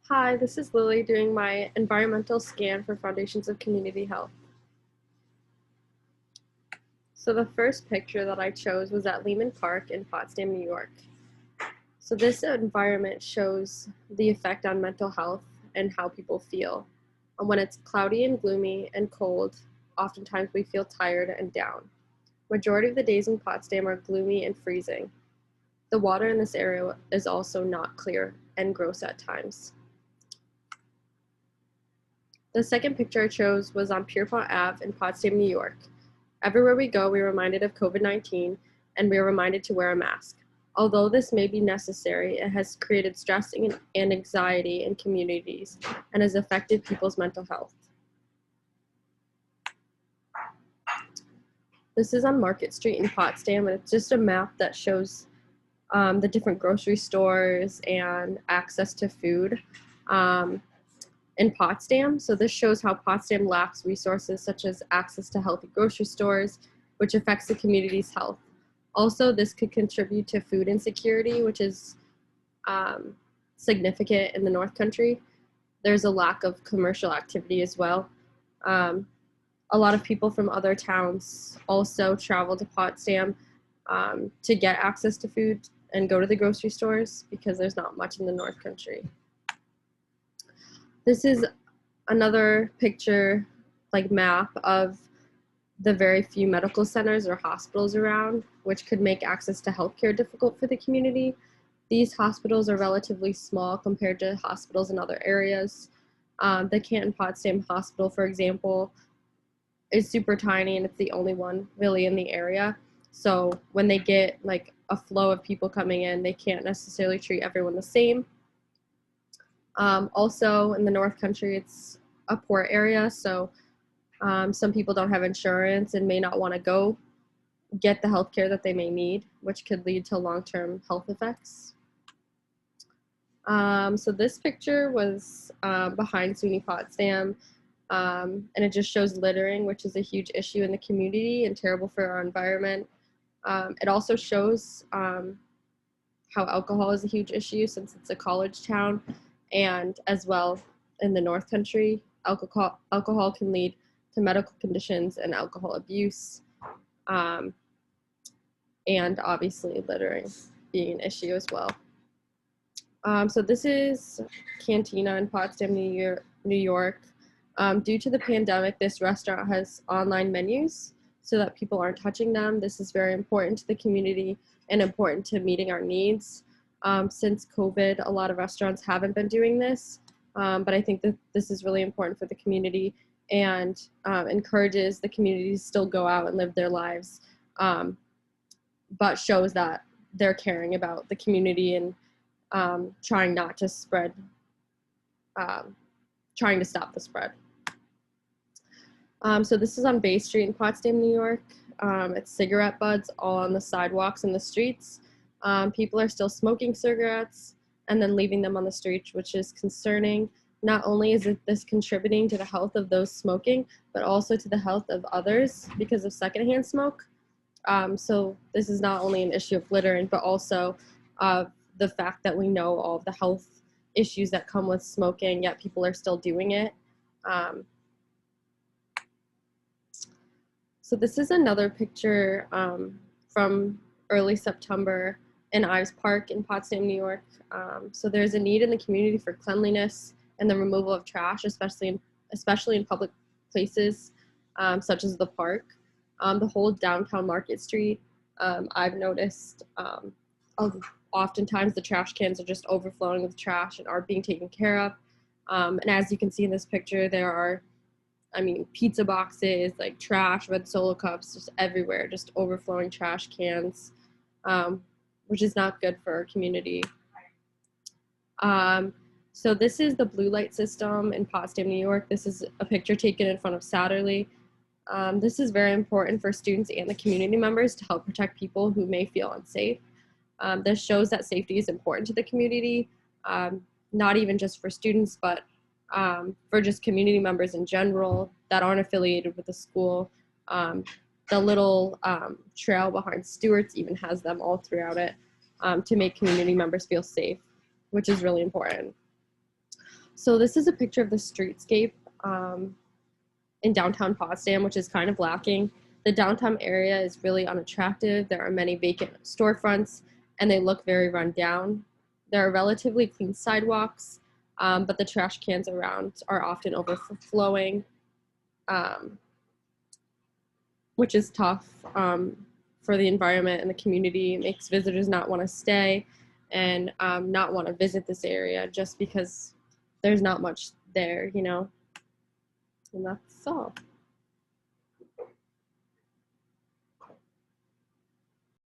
Hi, this is Lily doing my environmental scan for Foundations of Community Health. So the first picture that I chose was at Lehman Park in Potsdam, New York. So this environment shows the effect on mental health and how people feel. And when it's cloudy and gloomy and cold, oftentimes we feel tired and down. Majority of the days in Potsdam are gloomy and freezing. The water in this area is also not clear and gross at times. The second picture I chose was on Pierpont Ave in Potsdam, New York. Everywhere we go, we're reminded of COVID-19 and we are reminded to wear a mask. Although this may be necessary, it has created stress and anxiety in communities and has affected people's mental health. This is on Market Street in Potsdam, and it's just a map that shows the different grocery stores and access to food in Potsdam. So this shows how Potsdam lacks resources such as access to healthy grocery stores, which affects the community's health. Also, this could contribute to food insecurity, which is significant in the North Country. There's a lack of commercial activity as well. A lot of people from other towns also travel to Potsdam to get access to food and go to the grocery stores because there's not much in the North Country. This is another picture, like map of the very few medical centers or hospitals around, which could make access to healthcare difficult for the community. These hospitals are relatively small compared to hospitals in other areas. The Canton Potsdam Hospital, for example, is super tiny and it's the only one really in the area. So when they get like a flow of people coming in, they can't necessarily treat everyone the same. Also in the North Country, it's a poor area, so some people don't have insurance and may not want to go get the health care that they may need, which could lead to long-term health effects. So this picture was behind SUNY Potsdam, and it just shows littering, which is a huge issue in the community and terrible for our environment. It also shows how alcohol is a huge issue since it's a college town, and as well in the North Country, alcohol can lead to medical conditions and alcohol abuse, and obviously littering being an issue as well. So this is Cantina in Potsdam, New York. Due to the pandemic, this restaurant has online menus so that people aren't touching them. This is very important to the community and important to meeting our needs. Since COVID, a lot of restaurants haven't been doing this, but I think that this is really important for the community and encourages the community to still go out and live their lives, but shows that they're caring about the community and trying not to spread, trying to stop the spread. So this is on Bay Street in Potsdam, New York. It's cigarette butts all on the sidewalks and the streets. People are still smoking cigarettes and then leaving them on the street, which is concerning. Not only is this contributing to the health of those smoking, but also to the health of others because of secondhand smoke. So this is not only an issue of littering, but also the fact that we know all of the health issues that come with smoking, yet people are still doing it. So this is another picture from early September in Ives Park in Potsdam, New York. So there's a need in the community for cleanliness and the removal of trash, especially in public places such as the park. The whole downtown Market Street, I've noticed oftentimes the trash cans are just overflowing with trash and aren't being taken care of. And as you can see in this picture, there are, pizza boxes, like trash, red Solo cups, just everywhere, just overflowing trash cans, which is not good for our community. So this is the blue light system in Potsdam, New York. This is a picture taken in front of Satterley. This is very important for students and the community members to help protect people who may feel unsafe. This shows that safety is important to the community, not even just for students, but for just community members in general that aren't affiliated with the school. The little trail behind Stewart's even has them all throughout it to make community members feel safe, which is really important. So this is a picture of the streetscape in downtown Potsdam, which is kind of lacking. The downtown area is really unattractive. There are many vacant storefronts, and they look very run down. There are relatively clean sidewalks, but the trash cans around are often overflowing, which is tough for the environment and the community. It makes visitors not want to stay and not want to visit this area just because there's not much there, you know, and that's all.